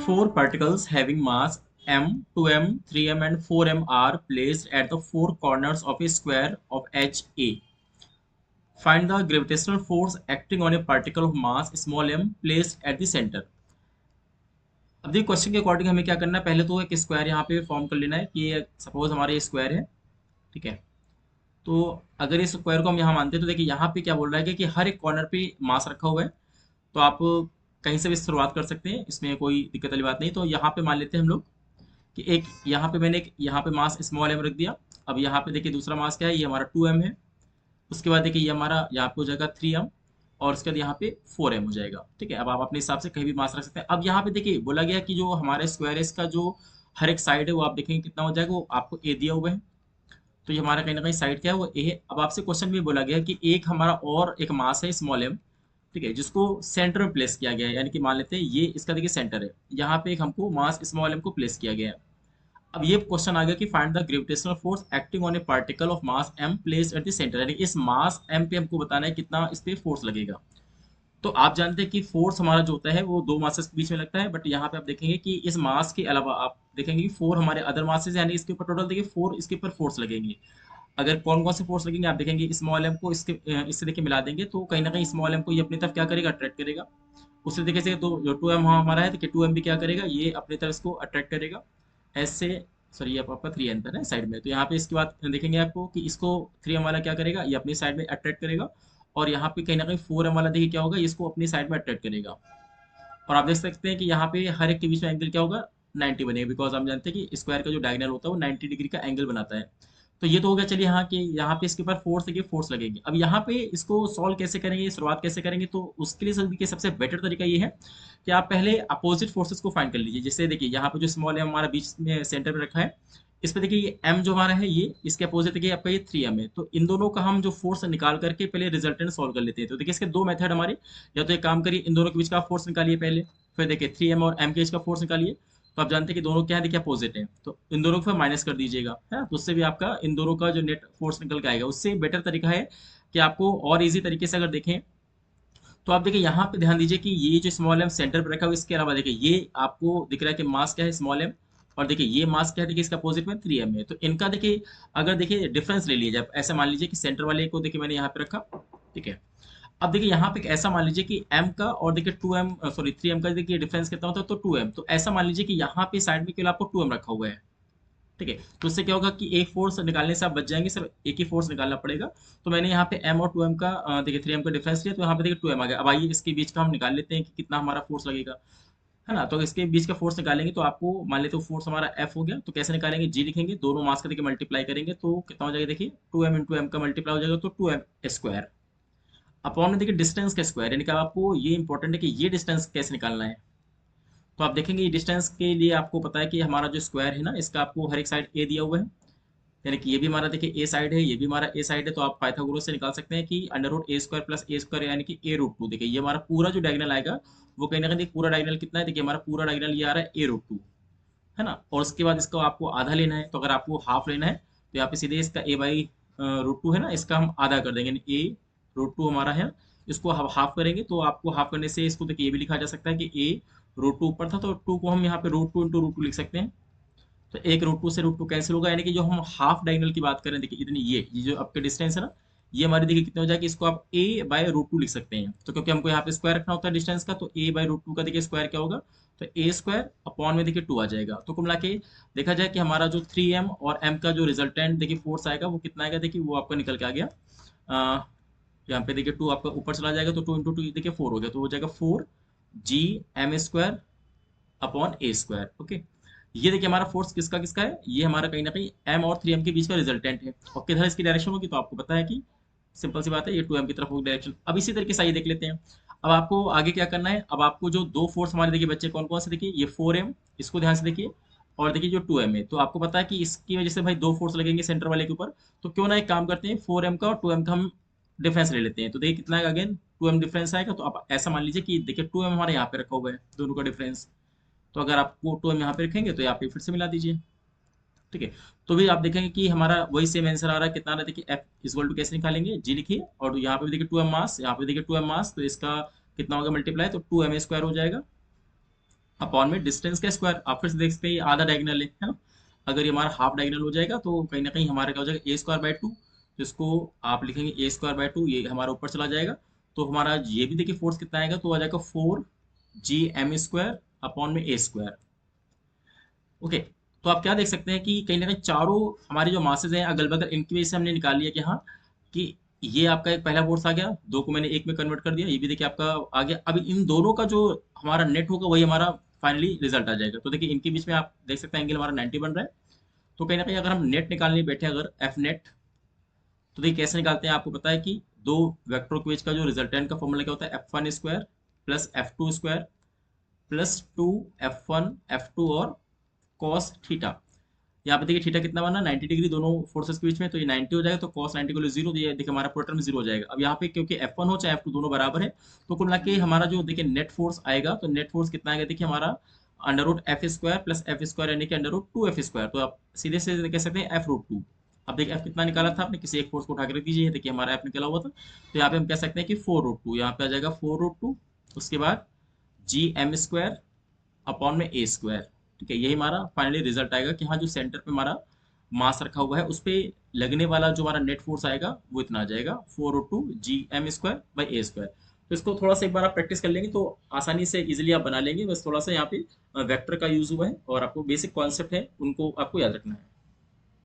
Four particles having mass m, 2m, 3m, and 4m are placed at the four corners of a square of HA. Find the gravitational force acting on a particle of mass small m placed at the center. अब देखिए question के according हमें क्या करना है, पहले तो एक स्क्वायर यहाँ पे फॉर्म कर लेना है कि सपोज हमारा ये स्क्वायर है, ठीक है। तो अगर इस स्क्वायर को हम यहाँ मानते हैं तो देखिए यहाँ पे क्या बोल रहा है कि हर एक कॉर्नर पे मास रखा हुआ है। तो आप कहीं से भी शुरुआत कर सकते हैं, इसमें कोई दिक्कत वाली बात नहीं। तो यहाँ पे मान लेते हैं हम लोग कि एक यहाँ पे मैंने एक यहाँ पे मास स्मॉल एम रख दिया। अब यहाँ पे देखिए दूसरा मास क्या है, ये हमारा 2m है। उसके बाद देखिए ये हमारा यहाँ पे हो जाएगा 3m, और उसके बाद यहाँ पे 4m हो जाएगा, ठीक है। अब आप अपने हिसाब से कहीं भी मास रख सकते हैं। अब यहाँ पे देखिए बोला गया कि जो हमारे स्क्वायर है इसका जो हर एक साइड है वो आप देखेंगे कितना हो जाएगा, वो आपको ए दिया हुआ है। तो ये हमारा कहीं ना कहीं साइड क्या है, वो ए है। अब आपसे क्वेश्चन में बोला गया कि एक हमारा और एक मास है स्मॉल एम, ठीक है, जिसको सेंटर में प्लेस किया गया है। यानी कि मान लेते हैं ये इसका देखिए सेंटर है, यहाँ पे एक हमको मास स्मॉल एम को प्लेस किया गया है। अब ये क्वेश्चन आ गया कि find the gravitational force acting on A particle of mass m placed at the centre. यानी इस मास m पे हमको बताना है कितना इस पे फोर्स लगेगा। तो आप जानते हैं कि फोर्स हमारा जो होता है वो दो मासेस के बीच में लगता है, बट यहाँ पे आप देखेंगे कि इस मास के अलावा आप देखेंगे कि फोर हमारे अदर मासेस, यानी इसके ऊपर टोटल देखिए फोर इसके ऊपर फोर्स लगेंगे। अगर कौन कौन से फोर्स लगेंगे आप देखेंगे, स्मॉल एम को इससे देखिए मिला देंगे तो कहीं ना कहीं स्मॉल एम को ये अपनी तरफ क्या करेगा, अट्रैक्ट करेगा। उसी तरीके से तो जो 2m हमारा है, देखिए 2m भी क्या करेगा, ये अपनी तरफ इसको अट्रैक्ट करेगा ऐसे। सॉरी ये आपका 3n पर है साइड में, तो यहाँ पे इसके बाद देखेंगे आपको कि इसको 3m वाला क्या करेगा, ये अपनी साइड में अट्रैक्ट करेगा। और यहाँ पे कहीं ना कहीं 4m वाला देखिए क्या होगा, इसको अपनी साइड में अट्रैक्ट करेगा। और आप देख सकते हैं कि यहाँ पे हर एक के बीच में एंगल क्या होगा, 90 बनेगा, बिकॉज हम जानते हैं कि स्क्वायर का जो डायगोनल होता है वो 90 डिग्री का एंगल बनाता है। तो ये तो हो गया। चलिए यहाँ के यहाँ पे इसके ऊपर फोर्स देखिए, फोर्स लगेगी। अब यहाँ पे इसको सॉल्व कैसे करेंगे, शुरुआत कैसे करेंगे, तो उसके लिए सभी के सबसे बेटर तरीका ये है कि आप पहले अपोजिट फोर्सेस को फाइंड कर लीजिए। जैसे देखिए यहाँ पे जो स्मॉल है हमारा बीच में सेंटर में रखा है, इस पे देखिए ये m जो हमारा है, ये इसके अपोजिट देखिए आपका ये 3m है। तो इन दोनों का हम जो फोर्स निकाल करके पहले रिजल्टेंट सॉल्व कर लेते हैं। तो देखिए इसके दो मेथड हमारे, या तो एक काम करिए इन दोनों के बीच का फोर्स निकालिए पहले, फिर देखिए 3m और m के बीच का फोर्स निकालिए। तो आप जानते हैं कि दोनों क्या है, देखिए अपोजिट है, तो इन दोनों को फिर माइनस कर दीजिएगा, है। तो उससे भी आपका इन दोनों का जो नेट फोर्स निकल के आएगा। उससे बेटर तरीका है कि आपको और इजी तरीके से अगर देखें तो आप देखिए यहाँ पे ध्यान दीजिए कि ये जो स्मॉल एम सेंटर पे रखा हुआ है, इसके अलावा देखिए ये आपको दिख रहा है कि मास क्या है, स्मॉल एम। और देखिए ये मास क्या है, देखिए इसका अपोजिट में 3m है। तो इनका देखिए अगर देखिए डिफरेंस ले लिया जाए, ऐसा मान लीजिए कि सेंटर वाले को देखिए मैंने यहाँ पे रखा, ठीक है। अब देखिए यहाँ पे ऐसा मान लीजिए कि m का और देखिए 2m सॉरी 3m का देखिए डिफरेंस कितना होता है, तो 2m। तो ऐसा मान लीजिए कि यहाँ पे साइड में केवल आपको 2m रखा हुआ है, ठीक है। तो इससे क्या होगा कि एक फोर्स निकालने से आप बच जाएंगे, सिर्फ एक ही फोर्स निकालना पड़ेगा। तो मैंने यहाँ पे m और 2m का देखिए 3m का डिफरेंस लिया, तो यहाँ पे देखिए 2m आ गया। अब आइए इसके बीच का हम निकाल लेते हैं कि कितना हमारा फोर्स लगेगा, है ना। तो इसके बीच का फोर्स निकालेंगे तो आपको मान लेते हो फोर्स हमारा F हो गया। तो कैसे निकालेंगे, जी लिखेंगे, दोनों मास का देखिए मल्टीप्लाई करेंगे तो कितना हो जाएगा, देखिए 2m इंटू एम का मल्टीप्लाई हो जाएगा तो 2m स्क्वायर अपॉन में देखिए डिस्टेंस का स्क्वायर। यानी कि आपको ये इंपॉर्टेंट है कि ये डिस्टेंस कैसे निकालना है। तो आप देखेंगे ये डिस्टेंस के लिए आपको पता है कि हमारा जो स्क्वायर है ना, इसका आपको हर एक साइड ए दिया हुआ है। यानी कि ये भी हमारा देखिए ए साइड है, ये भी हमारा ए साइड है। तो आप पाइथागोरस से निकाल सकते हैं कि अंडर रूट ए स्क्वायर प्लस ए स्क्वायर यानी कि ए रूट टू। देखिए ये हमारा पूरा जो डायगोनल आएगा वो कहीं ना कहीं पूरा डायगोनल कितना है, देखिए हमारा पूरा डायगोनल ये आ रहा है ए रूट टू, है ना। और उसके बाद इसको आपको आधा लेना है। तो अगर आपको हाफ लेना है तो यहाँ पे सीधे इसका ए बाई रूट टू है ना, इसका हम आधा कर देंगे, यानी ए रूट टू हमारा है, इसको हम हाफ करेंगे। तो आपको हाफ करने से इसको देखिए ये भी लिखा जा सकता है कि ए रूट टू ऊपर था तो टू को हम यहाँ पे root two into root two लिख सकते हैं। तो एक रूट टू से रूट टू कैंसिल होगा। यानी कि जो हम हाफ डायगोनल की बात करें, देखिए इतनी ये जो आपके डिस्टेंस है ना, ये हमारी देखिए कितने हो जाएगी, इसको आप ए बाय रूट टू लिख सकते हैं। तो क्योंकि हमको यहाँ पे स्क्वायर रखना होता है डिस्टेंस का, तो ए बाय रूट टू का देखिए स्क्वायर क्या होगा, तो ए स्क्वायर अपॉन में देखिए टू आ जाएगा। तो कुल मिला के देखा जाए कि हमारा जो 3m और m का जो रिजल्टेंट देखिए फोर्स आएगा वो कितना आएगा, देखिए वो आपका निकल के आ गया। यहाँ पे देखिए टू आपका ऊपर चला जाएगा, तो टू इंटू टू देखिए फोर हो गया, तो हो जाएगा 4 g m स्क्वायर अपॉन ए स्क्वायर। ओके, ये देखिए हमारा फोर्स किसका किसका है, ये हमारा कहीं ना कहीं m और 3m के बीच का रिजल्टेंट है। और किधर इसकी डायरेक्शन होगी, तो आपको पता है कि सिंपल सी बात है, ये 2m की तरफ होगी डायरेक्शन। अब इसी तरीके से आइए देख लेते हैं। अब आपको आगे क्या करना है, अब आपको जो दो फोर्स हमारे देखिए बच्चे कौन कौन से, देखिए ये 4m, इसको ध्यान से देखिए, और देखिए जो 2m है। तो आपको पता है कि इसकी वजह से भाई दो फोर्स लगेंगे सेंटर वाले के ऊपर। तो क्यों ना एक काम करते हैं, 4m का और 2m का हम डिफरेंस ले लेते हैं। तो देखिए कितना आएगा, अगेन 2m डिफरेंस आएगा। तो आप ऐसा मान लीजिए कि देखिए 2m हमारे यहाँ पे रखा हुआ है, दोनों का डिफरेंस। तो अगर आपको 2m यहाँ पे रखेंगे तो यहाँ पे फिर से मिला दीजिए, ठीक है। तो भी आप देखेंगे कि हमारा वही सेम आंसर आ रहा है, कितना आ रहा है, देखिए एफ इक्वल टू कैसे निकालेंगे, जी लिखिए, और यहाँ पे भी देखिए 2m मास, यहाँ पे देखिए 2m मास, तो इसका कितना होगा मल्टीप्लाई, तो 2m स्क्वायर हो जाएगा, अपॉन में डिस्टेंस का स्क्वायर। आप फिर से देख सकते हैं ये आधा डायगोनल है ना। अगर ये हमारा हाफ डायगोनल हो जाएगा तो कहीं ना कहीं हमारे क्या हो जाएगा, ए स्क्वायर बाय टू। तो इसको आप लिखेंगे ए स्क्वायर बाय टू, ये हमारा ऊपर चला जाएगा। तो हमारा ये भी देखिए फोर्स कितना आएगा, तो आ जाएगा 4 GM² अपॉन में ए स्क्वायर। ओके। तो आप क्या देख सकते हैं कि कहीं ना कहीं चारों हमारे जो मासेज हैं अगल बगल, इनकी वजह से हमने निकाल लिया कि हाँ, कि ये आपका एक पहला फोर्स आ गया, दो को मैंने एक में कन्वर्ट कर दिया, ये भी देखिए आपका आ गया। अभी इन दोनों का जो हमारा नेट होगा वही हमारा फाइनली रिजल्ट आ जाएगा। तो देखिए इनके बीच में आप देख सकते हैं एंगल हमारा 90 बन रहा है। तो कहीं ना कहीं अगर हम नेट निकालने बैठे, अगर एफ नेट, तो देखिए कैसे निकालते हैं। आपको पता है कि दो वेक्टर के बीच का जो रिजल्टेंट का फॉर्मूला क्या होता है, F1² plus F2² plus 2 F1 F2 और कॉस थीटा। यहाँ पे देखिए थीटा कितना बना, 90 डिग्री दोनों फोर्सेस के बीच में, तो ये 90 हो जाएगा, तो cos 90 को ले जीरो, तो ये देखिए हमारा पूरा टर्म जीरो हो जाएगा। अब यहाँ पे क्योंकि F1 हो चाहे F2 दोनों बराबर है, तो कुल मिला के हमारा जो देखिए नेट फोर्स आएगा, तो नेट फोर्स कितना आएगा देखिए हमारा √F² प्लस F² यानी कि √2F²। तो आप सीधे से कह सकते हैं F√2। अब देखिए F कितना निकाला था आपने, किसी एक फोर्स को उठा के रख दीजिए, देखिए हमारा F निकला हुआ था। तो यहाँ पे हम कह सकते हैं कि 4√2, यहाँ पे आ जाएगा 4√2। उसके बाद GM² अपॉन में ए स्क्वायर। ठीक है, यही हमारा फाइनली रिजल्ट आएगा कि हाँ, जो सेंटर पे हमारा मास रखा हुआ है उस पे लगने वाला जो हमारा नेट फोर्स आएगा वो इतना आ जाएगा, 4√2 GM² बाई ए स्क्वायर। तो इसको थोड़ा सा एक बार आप प्रैक्टिस कर लेंगे तो आसानी से इजीली आप बना लेंगे। बस थोड़ा सा यहाँ पे वेक्टर का यूज हुआ है और आपको बेसिक कॉन्सेप्ट है उनको आपको याद रखना है।